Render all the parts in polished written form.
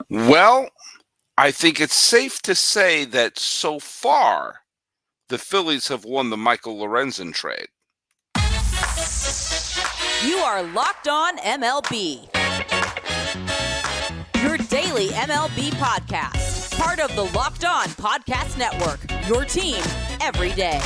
Well, I think it's safe to say that so far the Phillies have won the Michael Lorenzen trade. You are Locked On MLB, your daily MLB podcast. Part of the Locked On Podcast Network, your team every day.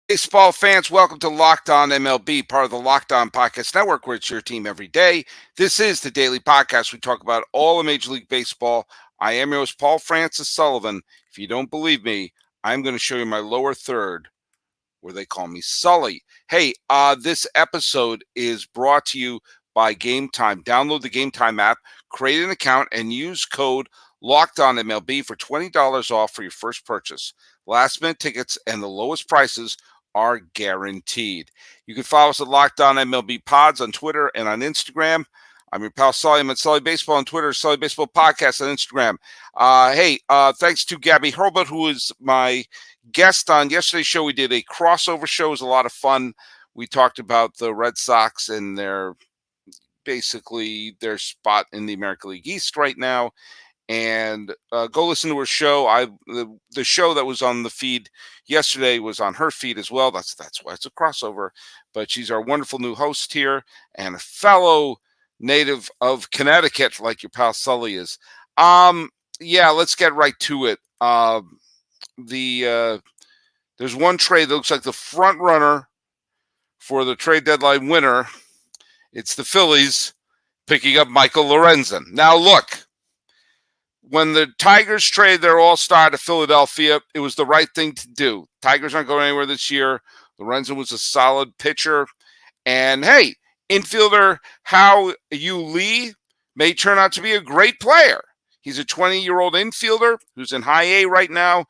Baseball fans, welcome to Locked On MLB, part of the Locked On Podcast Network, where it's your team every day. This is the daily podcast. We talk about all of Major League Baseball. I am your host, Paul Francis Sullivan. If you don't believe me, I'm going to show you my lower third, where they call me Sully. Hey, this episode is brought to you by GameTime. Download the GameTime app, create an account, and use code LOCKEDONMLB for $20 off for your first purchase. Last-minute tickets and the lowest prices are guaranteed. You can follow us at Locked On MLB Pods on Twitter and on Instagram. I'm your pal Sully. I'm at Sully Baseball on Twitter, Sully Baseball Podcast on Instagram. Thanks to Gabby Hurlbut, who is my guest on yesterday's show. We did a crossover show. It was a lot of fun. We talked about the Red Sox and their spot in the American League East right now. And go listen to her show. The show that was on the feed yesterday was on her feed as well. That's why it's a crossover. But she's our wonderful new host here and a fellow native of Connecticut, like your pal Sully is. Let's get right to it. There's one trade that looks like the front runner for the trade deadline winner. It's the Phillies picking up Michael Lorenzen. Now, look. When the Tigers trade their all-star to Philadelphia, it was the right thing to do. Tigers aren't going anywhere this year. Lorenzen was a solid pitcher. And, hey, infielder Hao Yu Lee may turn out to be a great player. He's a 20-year-old infielder who's in high A right now,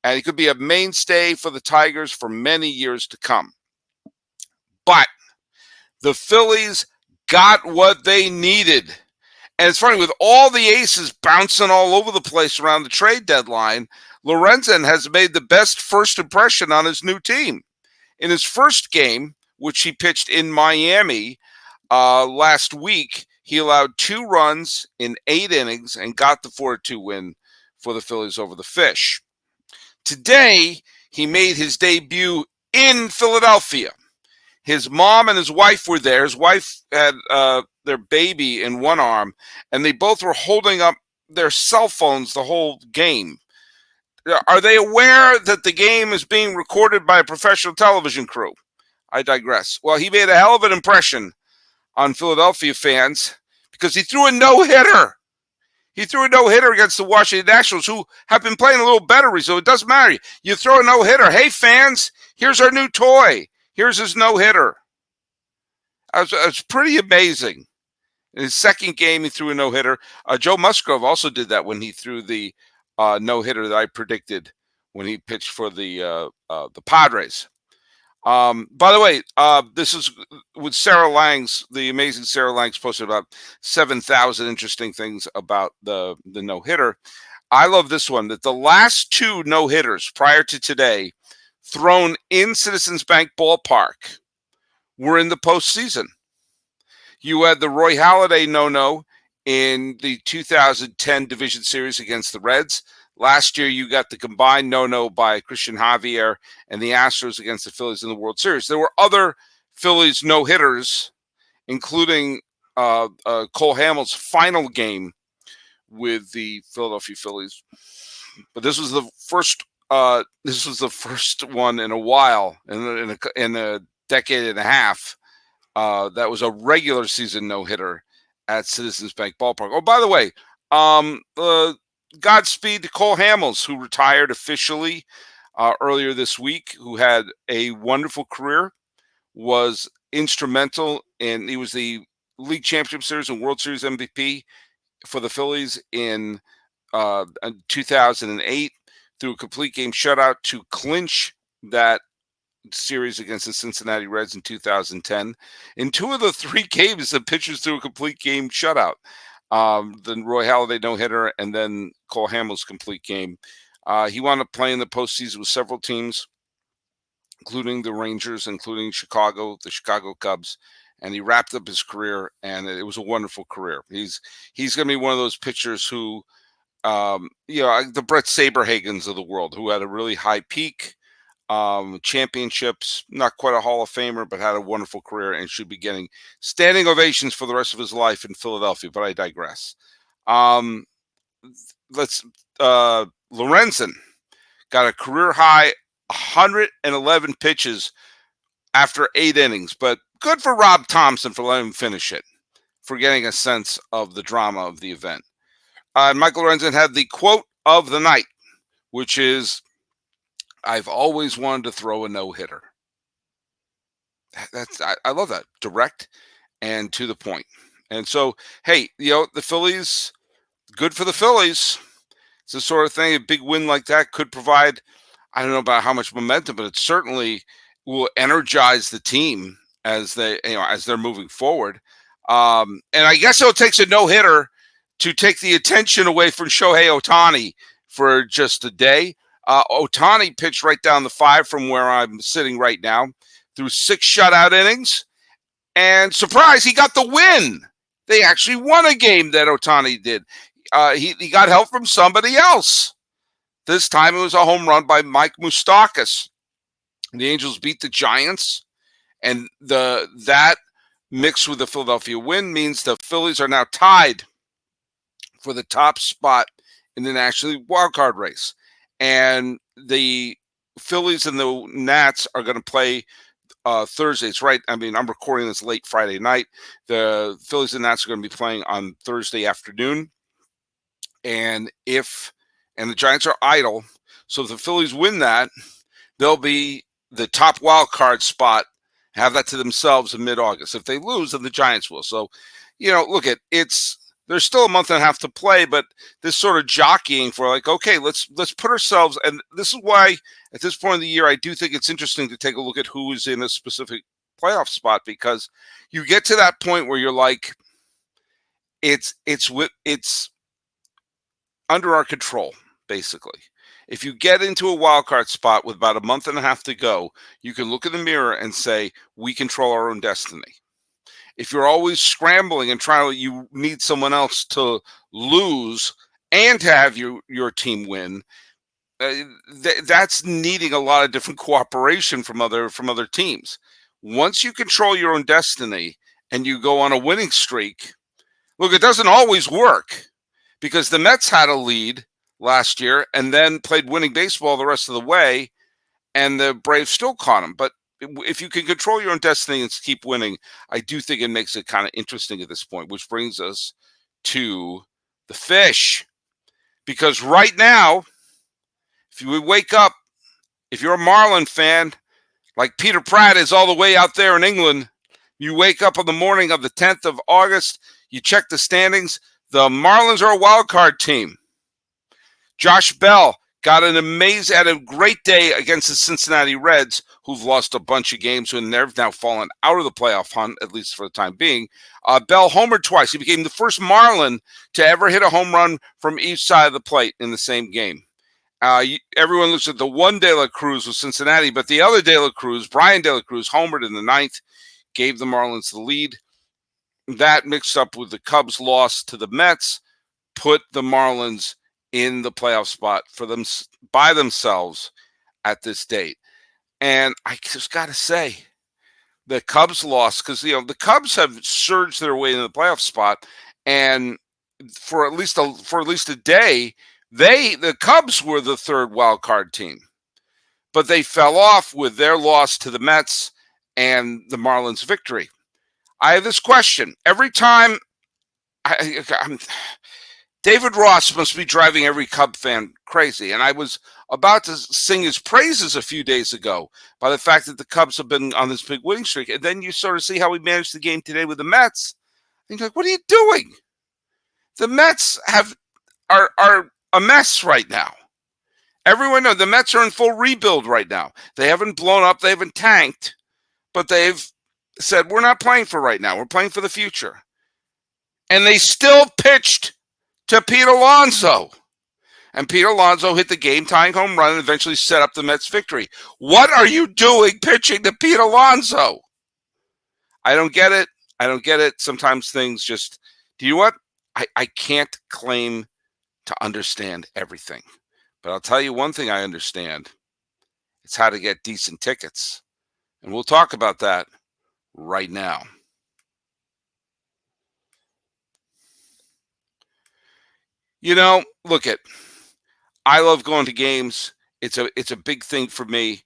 and he could be a mainstay for the Tigers for many years to come. But the Phillies got what they needed. And it's funny, with all the aces bouncing all over the place around the trade deadline, Lorenzen has made the best first impression on his new team. In his first game, which he pitched in Miami last week, he allowed 2 runs in 8 innings and got the 4-2 win for the Phillies over the Fish. Today, he made his debut in Philadelphia. His mom and his wife were there. His wife had their baby in one arm, and they both were holding up their cell phones the whole game. Are they aware that the game is being recorded by a professional television crew? I digress. Well, he made a hell of an impression on Philadelphia fans because he threw a no-hitter. He threw a no-hitter against the Washington Nationals, who have been playing a little better, so it doesn't matter. You throw a no-hitter. Hey, fans, here's our new toy. Here's his no-hitter. It was pretty amazing. In his second game, he threw a no-hitter. Joe Musgrove also did that when he threw the no-hitter that I predicted when he pitched for the Padres. By the way, this is with Sarah Langs, the amazing Sarah Langs posted about 7,000 interesting things about the no-hitter. I love this one, that the last 2 no-hitters prior to today thrown in Citizens Bank Ballpark were in the postseason. You had the Roy Halladay no-no in the 2010 Division Series against the Reds. Last year, you got the combined no-no by Christian Javier and the Astros against the Phillies in the World Series. There were other Phillies no-hitters, including Cole Hamels' final game with the Philadelphia Phillies. But this was the first. This was the first one in a while, in a decade and a half, that was a regular season no-hitter at Citizens Bank Ballpark. Oh, by the way, Godspeed to Cole Hamels, who retired officially earlier this week, who had a wonderful career, was instrumental in, he was the League Championship Series and World Series MVP for the Phillies in 2008 through a complete game shutout to clinch that series against the Cincinnati Reds in 2010. In 2 of the 3 games, the pitchers threw a complete game shutout. The Roy Halladay no-hitter and then Cole Hamels' complete game. He wound up playing the postseason with several teams. including the Rangers, including Chicago, the Chicago Cubs, and he wrapped up his career, and it was a wonderful career. He's going to be one of those pitchers who, the Brett Saberhagens of the world, who had a really high peak, championships, not quite a Hall of Famer, but had a wonderful career and should be getting standing ovations for the rest of his life in Philadelphia. But I digress. Lorenzen got a career high 111 pitches after 8 innings, but good for Rob Thompson for letting him finish it, for getting a sense of the drama of the event. Michael Lorenzen had the quote of the night, which is, "I've always wanted to throw a no-hitter." I love that. Direct and to the point. And so, hey, the Phillies, good for the Phillies. It's the sort of thing, a big win like that could provide, I don't know about how much momentum, but it certainly will energize the team as they're moving forward. And I guess it takes a no-hitter to take the attention away from Shohei Ohtani for just a day. Ohtani pitched right down the 5 from where I'm sitting right now, through 6 shutout innings, and surprise, he got the win. They actually won a game, that Ohtani did. He got help from somebody else. This time it was a home run by Mike Moustakas. The Angels beat the Giants, and that mixed with the Philadelphia win means the Phillies are now tied for the top spot in the National League wildcard race. And the Phillies and the Nats are going to play Thursday. It's right. I mean, I'm recording this late Friday night. The Phillies and Nats are going to be playing on Thursday afternoon. And the Giants are idle. So if the Phillies win that, they'll be the top wild card spot, have that to themselves in mid-August. If they lose, then the Giants will. So, there's still a month and a half to play, but this sort of jockeying for okay, let's put ourselves, and this is why at this point of the year, I do think it's interesting to take a look at who is in a specific playoff spot, because you get to that point where you're like, it's under our control, basically. If you get into a wild card spot with about a month and a half to go, you can look in the mirror and say, we control our own destiny. If you're always scrambling and you need someone else to lose and to have your team win, that's needing a lot of different cooperation from other teams. Once you control your own destiny and you go on a winning streak, look, it doesn't always work, because the Mets had a lead last year and then played winning baseball the rest of the way, and the Braves still caught them. But if you can control your own destiny and keep winning, I do think it makes it kind of interesting at this point, which brings us to the fish. Because right now, if you wake up, if you're a Marlin fan, like Peter Pratt is all the way out there in England, you wake up on the morning of the 10th of August, you check the standings, the Marlins are a wild card team. Josh Bell had a great day against the Cincinnati Reds, who've lost a bunch of games and they've now fallen out of the playoff hunt, at least for the time being. Bell homered twice. He became the first Marlin to ever hit a home run from each side of the plate in the same game. Everyone looks at the one De La Cruz with Cincinnati, but the other De La Cruz, Brian De La Cruz, homered in the 9th, gave the Marlins the lead. That mixed up with the Cubs' loss to the Mets put the Marlins in the playoff spot for them by themselves at this date. And I just got to say, the Cubs lost because, the Cubs have surged their way into the playoff spot. And for at least a day, the Cubs were the third wild card team. But they fell off with their loss to the Mets and the Marlins' victory. I have this question. Every time David Ross must be driving every Cub fan crazy. And I was about to sing his praises a few days ago by the fact that the Cubs have been on this big winning streak. And then you sort of see how he managed the game today with the Mets. And you're like, what are you doing? The Mets are a mess right now. Everyone knows the Mets are in full rebuild right now. They haven't blown up. They haven't tanked. But they've said, we're not playing for right now. We're playing for the future. And they still pitched to Pete Alonso. And Pete Alonso hit the game-tying home run and eventually set up the Mets' victory. What are you doing pitching to Pete Alonso? I don't get it. I don't get it. Sometimes things just, do you know what? I can't claim to understand everything. But I'll tell you one thing I understand. It's how to get decent tickets. And we'll talk about that right now. You know, look at, I love going to games. It's a big thing for me.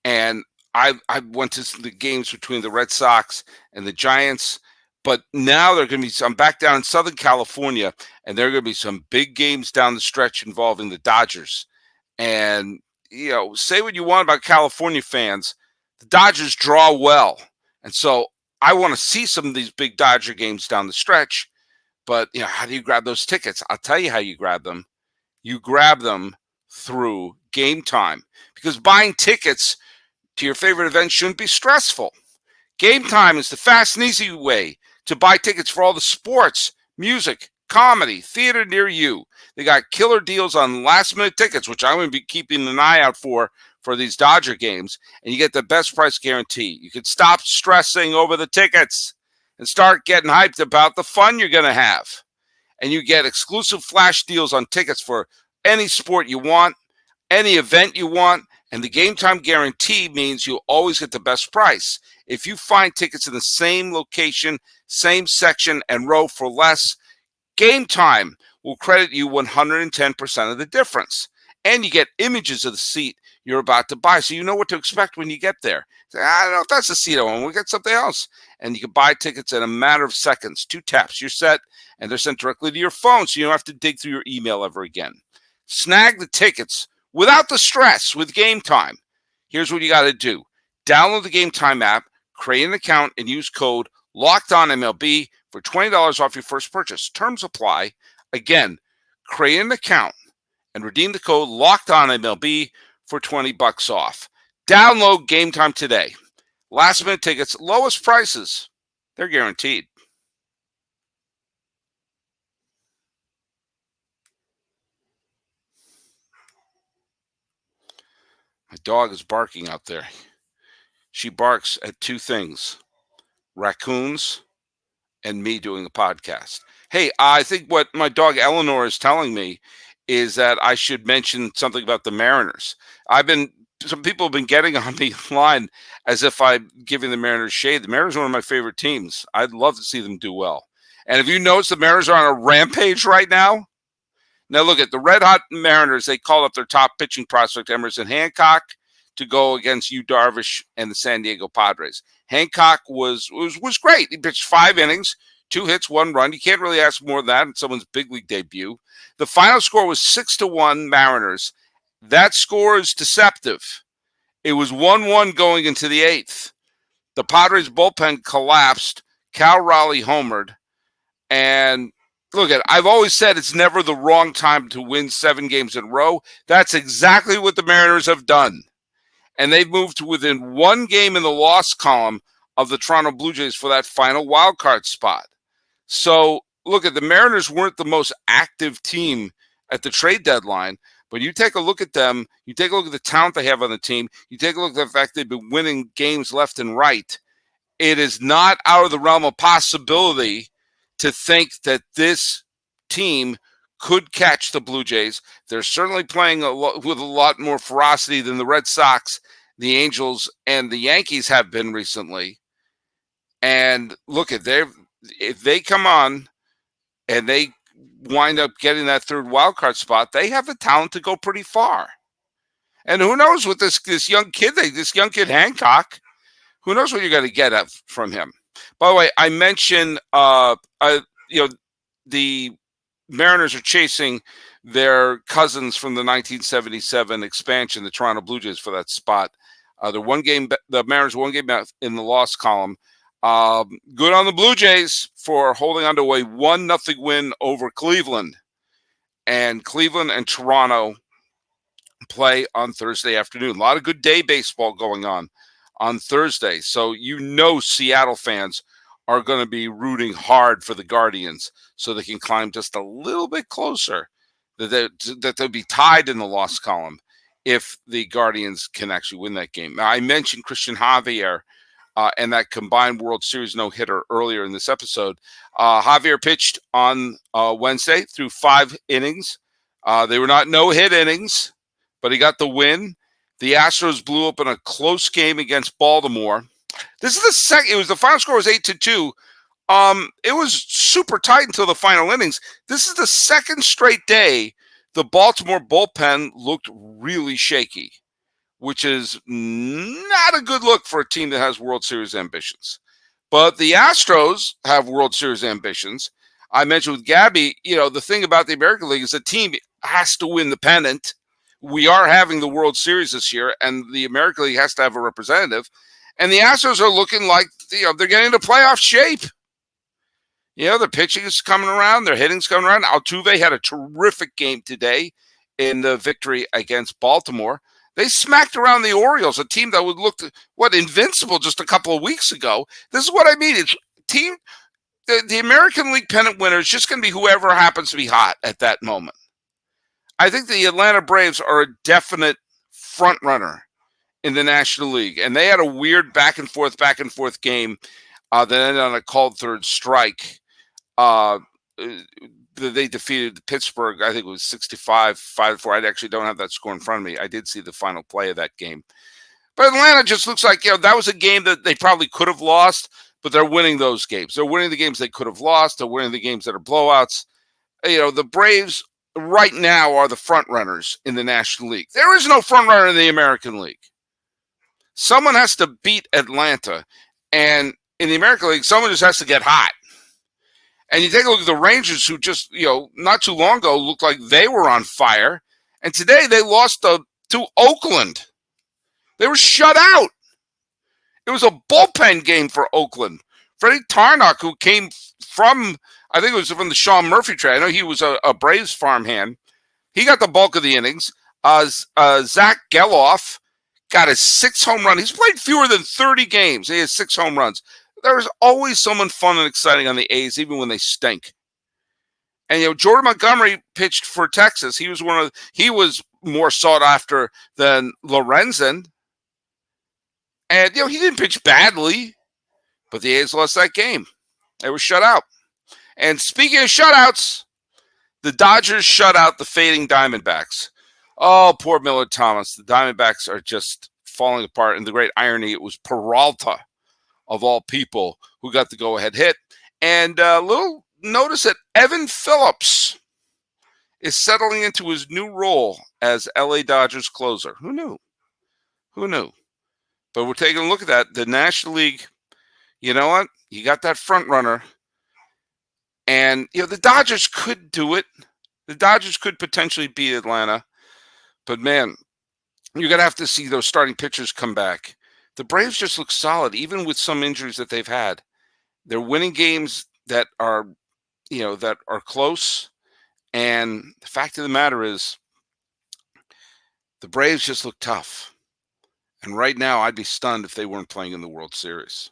And I went to the games between the Red Sox and the Giants. But now there are going to be some, I'm back down in Southern California, and there are going to be some big games down the stretch involving the Dodgers. And, you know, say what you want about California fans, the Dodgers draw well. And so I want to see some of these big Dodger games down the stretch. But, you know, how do you grab those tickets? I'll tell you how you grab them. You grab them through GameTime, because buying tickets to your favorite event shouldn't be stressful. GameTime is the fast and easy way to buy tickets for all the sports, music, comedy, theater near you. They got killer deals on last-minute tickets, which I'm going to be keeping an eye out for these Dodger games, and you get the best price guarantee. You can stop stressing over the tickets and start getting hyped about the fun you're going to have. And you get exclusive flash deals on tickets for any sport you want, any event you want, and the game time guarantee means you'll always get the best price. If you find tickets in the same location, same section, and row for less, Game Time will credit you 110% of the difference. And you get images of the seat you're about to buy, so you know what to expect when you get there. Say, I don't know if that's the seat I want. We'll get something else. And you can buy tickets in a matter of seconds. 2 taps, you're set, and they're sent directly to your phone, so you don't have to dig through your email ever again. Snag the tickets without the stress with Game Time. Here's what you got to do. Download the Game Time app, create an account, and use code LOCKEDONMLB for $20 off your first purchase. Terms apply. Again, create an account and redeem the code LOCKEDONMLB for $20 off. Download Game Time today. Last minute tickets, lowest prices. They're guaranteed. My dog is barking out there. She barks at 2 things: raccoons and me doing a podcast. Hey, I think what my dog Eleanor is telling me is that I should mention something about the Mariners. Some people have been getting on me online as if I'm giving the Mariners shade. The Mariners are one of my favorite teams. I'd love to see them do well. And if you notice, the Mariners are on a rampage right now. Now look at the red hot Mariners. They called up their top pitching prospect, Emerson Hancock, to go against Yu Darvish and the San Diego Padres. Hancock was great. He pitched 5 innings, 2 hits, 1 run. You can't really ask more than that in someone's big league debut. The final score was 6-1 Mariners. That score is deceptive. It was 1-1 going into the 8th. The Padres bullpen collapsed. Cal Raleigh homered. And look, I've always said it's never the wrong time to win 7 games in a row. That's exactly what the Mariners have done. And they've moved to within 1 game in the loss column of the Toronto Blue Jays for that final wild card spot. So, look, the Mariners weren't the most active team at the trade deadline, but you take a look at them, you take a look at the talent they have on the team, you take a look at the fact they've been winning games left and right. It is not out of the realm of possibility to think that this team could catch the Blue Jays. They're certainly playing with a lot more ferocity than the Red Sox, the Angels, and the Yankees have been recently. And look, if they come on and they wind up getting that 3rd wild card spot, they have the talent to go pretty far. And who knows what this young kid Hancock, who knows what you're going to get from him. By the way, I mentioned the Mariners are chasing their cousins from the 1977 expansion, the Toronto Blue Jays, for that spot. The Mariners 1 game in the loss column. Good on the Blue Jays for holding on to a 1-0 win over Cleveland. And Cleveland and Toronto play on Thursday afternoon. A lot of good day baseball going on Thursday. So Seattle fans are going to be rooting hard for the Guardians so they can climb just a little bit closer that they'll be tied in the loss column if the Guardians can actually win that game. Now, I mentioned Christian Javier and that combined World Series no-hitter earlier in this episode. Javier pitched on Wednesday through 5 innings. They were not no-hit innings, but he got the win. The Astros blew up in a close game against Baltimore. This is the second. It was the final score was 8-2. It was super tight until the final innings. This is the second straight day the Baltimore bullpen looked really shaky, which is not a good look for a team that has World Series ambitions. But the Astros have World Series ambitions. I mentioned with Gabby, the thing about the American League is the team has to win the pennant. We are having the World Series this year, and the American League has to have a representative. And the Astros are looking like they're getting into playoff shape. Their pitching is coming around. Their hitting's coming around. Altuve had a terrific game today in the victory against Baltimore. They smacked around the Orioles, a team that would look invincible just a couple of weeks ago. This is what I mean. It's the American League pennant winner is just going to be whoever happens to be hot at that moment. I think the Atlanta Braves are a definite front runner in the National League, and they had a weird back and forth game that ended on a called third strike. They defeated Pittsburgh. I think it was 65-5-4. I actually don't have that score in front of me. I did see the final play of that game. But Atlanta just looks like, that was a game that they probably could have lost, but they're winning those games. They're winning the games they could have lost. They're winning the games that are blowouts. The Braves right now are the front runners in the National League. There is no front runner in the American League. Someone has to beat Atlanta. And in the American League, someone just has to get hot. And you take a look at the Rangers, who just, not too long ago looked like they were on fire. And today they lost to Oakland. They were shut out. It was a bullpen game for Oakland. Freddie Tarnock, who came from, I think it was from the Sean Murphy trade. I know he was a Braves farmhand. He got the bulk of the innings. Zach Geloff got his 6th home run. He's played fewer than 30 games. He has 6 home runs. There's always someone fun and exciting on the A's, even when they stink. And Jordan Montgomery pitched for Texas. He was more sought after than Lorenzen. And he didn't pitch badly, but the A's lost that game. They were shut out. And speaking of shutouts, the Dodgers shut out the fading Diamondbacks. Oh, poor Miller Thomas. The Diamondbacks are just falling apart. And the great irony, it was Peralta, of all people, who got the go-ahead hit. And a little notice that Evan Phillips is settling into his new role as LA Dodgers closer. Who knew? But we're taking a look at that. The National League, you know what? You got that front runner. And, the Dodgers could do it. The Dodgers could potentially beat Atlanta. But, man, you're going to have to see those starting pitchers come back. The Braves just look solid, even with some injuries that they've had. They're winning games that are, that are close. And the fact of the matter is, the Braves just look tough. And right now, I'd be stunned if they weren't playing in the World Series.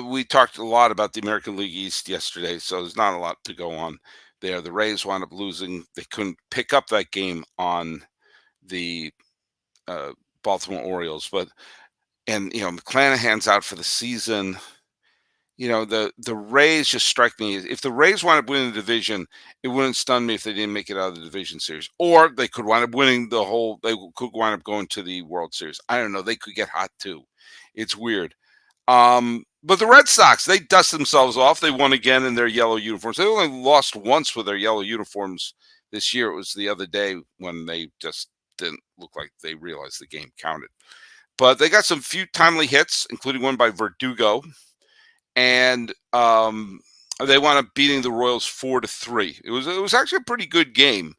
We talked a lot about the American League East yesterday, so there's not a lot to go on there. The Rays wound up losing. They couldn't pick up that game on the Baltimore Orioles. And McClanahan's out for the season. The Rays just strike me. If the Rays wind up winning the division, it wouldn't stun me if they didn't make it out of the division series. Or they could wind up winning they could wind up going to the World Series. I don't know. They could get hot too. It's weird. But the Red Sox, they dust themselves off. They won again in their yellow uniforms. They only lost once with their yellow uniforms this year. It was the other day when they just didn't look like they realized the game counted. But they got some few timely hits, including one by Verdugo. And they wound up beating the Royals 4-3. It was actually a pretty good game.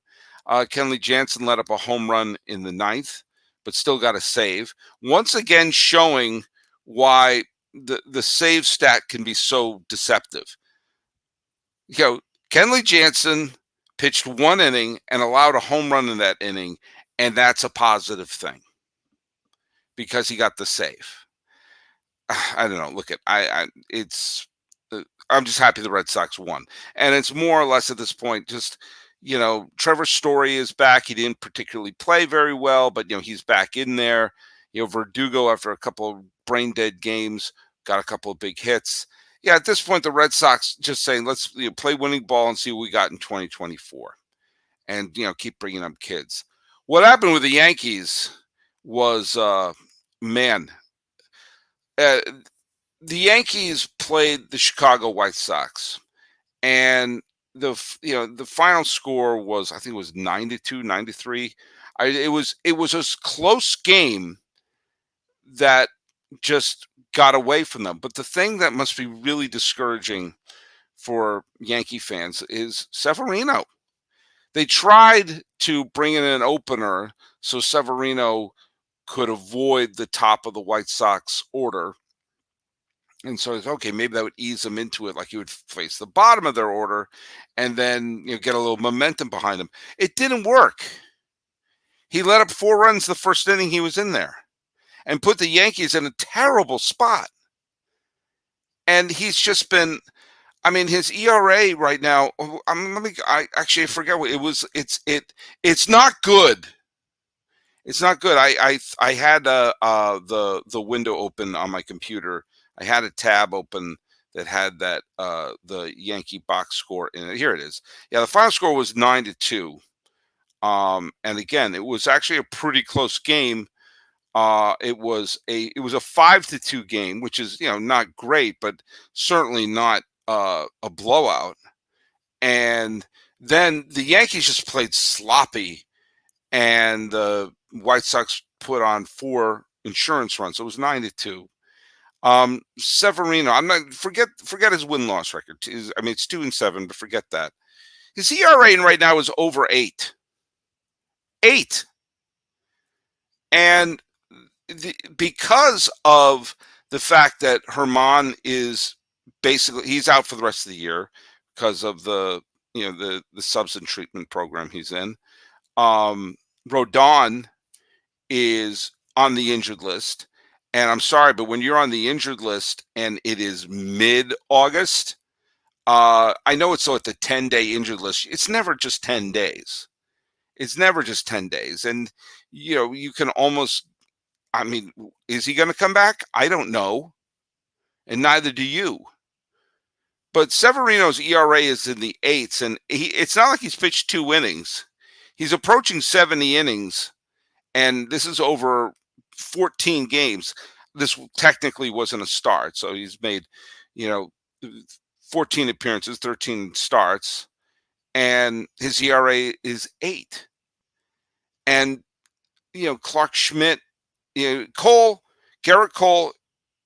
Kenley Jansen let up a home run in the 9th, but still got a save. Once again showing why the save stat can be so deceptive. Kenley Jansen pitched 1 inning and allowed a home run in that inning, and that's a positive thing because he got the save. I don't know. Look at it's. I'm just happy the Red Sox won, and it's more or less at this point just. Trevor Story is back. He didn't particularly play very well, but he's back in there. Verdugo, after a couple of brain dead games, got a couple of big hits. Yeah, at this point, the Red Sox just saying, let's play winning ball and see what we got in 2024, and keep bringing up kids. What happened with the Yankees was, man, uh, the Yankees played the Chicago White Sox, and the final score was, I think it was 92, 93. It was a close game that just got away from them. But the thing that must be really discouraging for Yankee fans is Severino. They tried to bring in an opener so Severino could avoid the top of the White Sox order. And so it's okay, maybe that would ease him into it, like he would face the bottom of their order and then get a little momentum behind him. It didn't work. He let up 4 runs the first inning he was in there and put the Yankees in a terrible spot. And he's just been, I mean, his ERA right now, I forget what it was. It's not good. It's not good. I had the window open on my computer. I had a tab open that had that the Yankee box score in it. Here it is. Yeah, the final score was 9-2. And again, it was actually a pretty close game. It was a 5-2 game, which is not great, but certainly not a blowout. And then the Yankees just played sloppy, and the White Sox put on 4 insurance runs. So it was 9-2. Severino, I'm not forget his win-loss record. It's 2-7, but forget that. His ERA right now is over 8. 8. And because of the fact that Herman is basically, he's out for the rest of the year because of the substance treatment program he's in. Rodon is on the injured list. And I'm sorry, but when you're on the injured list and it is mid-August, I know it's at the 10-day injured list. It's never just 10 days. It's never just 10 days. And, you can almost, is he going to come back? I don't know. And neither do you. But Severino's ERA is in the 8s, and it's not like he's pitched 2 innings. He's approaching 70 innings, and this is over 14 games. This technically wasn't a start, so he's made, 14 appearances, 13 starts, and his ERA is 8. And, Clark Schmidt, Garrett Cole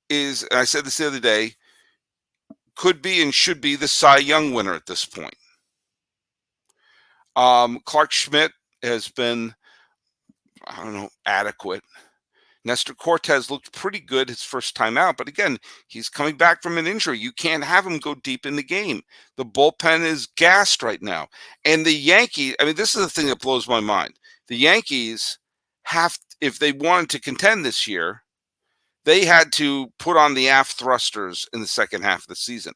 is, and I said this the other day, could be and should be the Cy Young winner at this point. Clark Schmidt has been, adequate. Nestor Cortez looked pretty good his first time out, but again, he's coming back from an injury. You can't have him go deep in the game. The bullpen is gassed right now. And the Yankees, this is the thing that blows my mind. The Yankees if they wanted to contend this year, they had to put on the aft thrusters in the second half of the season.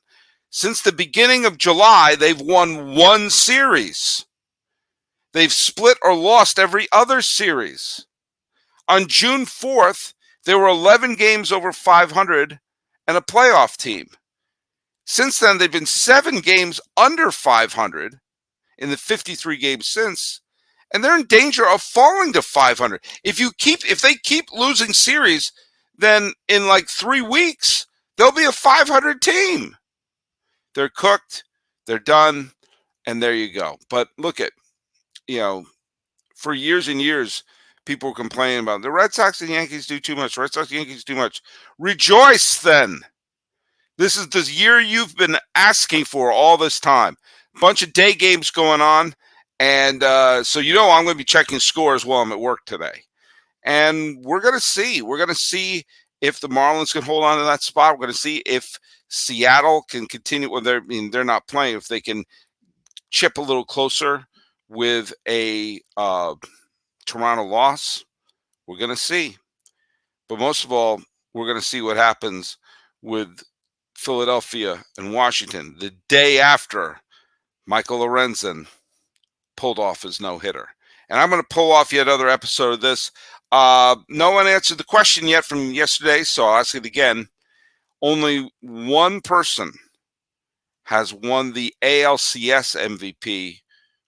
Since the beginning of July, they've won 1 series. They've split or lost every other series. On June 4th, there were 11 games over 500 and a playoff team. Since then, they've been 7 games under 500 in the 53 games since, and they're in danger of falling to 500. If they keep losing series, then in like 3 weeks, they'll be a 500 team. They're cooked, they're done, and there you go. But look at, for years and years, people were complaining about the Red Sox and Yankees do too much. Red Sox and Yankees too much. Rejoice then. This is the year you've been asking for all this time. Bunch of day games going on. And so I'm going to be checking scores while I'm at work today. And we're going to see. We're going to see if the Marlins can hold on to that spot. We're going to see if Seattle can continue. Well, they're not playing. If they can chip a little closer with a Toronto loss, we're going to see. But most of all, we're going to see what happens with Philadelphia and Washington the day after Michael Lorenzen pulled off his no-hitter. And I'm going to pull off yet another episode of this. No one answered the question yet from yesterday, so I'll ask it again. Only one person has won the ALCS MVP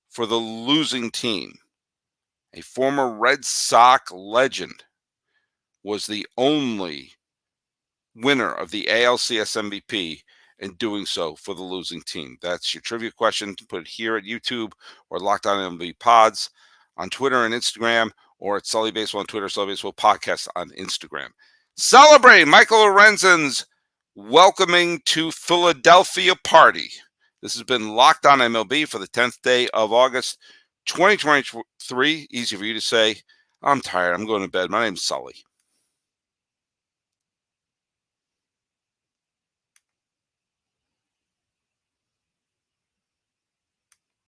for the losing team. A former Red Sox legend was the only winner of the ALCS MVP and doing so for the losing team. That's your trivia question. Put it here at YouTube or Locked On MLB Pods on Twitter and Instagram, or at Sully Baseball on Twitter, Sully Baseball Podcast on Instagram. Celebrate Michael Lorenzen's welcoming to Philadelphia party. This has been Locked On MLB for the 10th day of August, 2023. Easy for you to say. I'm tired. I'm going to bed. My name's Sully.